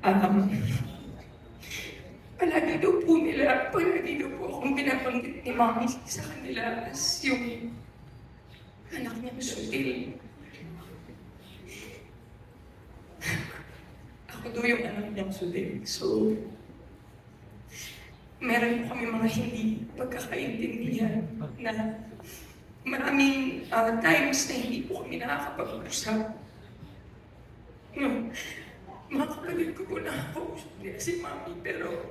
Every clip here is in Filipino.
Um, palagi daw po akong binabanggit ni Mami sa kanila as yung anak niyang sutil. Ako daw yung anak niyang sutil. So, meron po kami mga hindi pagkakaintindihan na maraming times na hindi po kami nakakapag-usap. No, mga kapatid ko po nakakausap nila si Mami, pero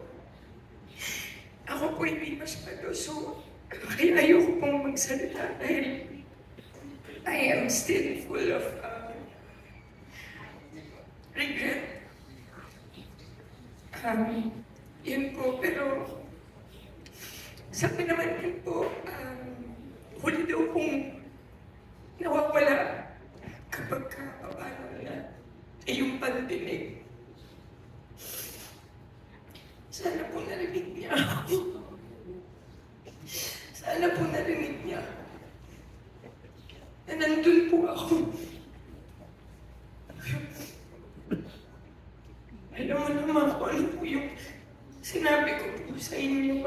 ako po hindi masyado. So, kaya ayoko pong magsalita dahil I am still full of regret. Yun po, pero sabi naman yun po, huli daw kong nawawala kapag paano na yung pandinig. Sana po narinig niya ako. Sana po narinig niya na nandun po ako. Alam mo naman kung ano po yung sinabi ko po sa inyo,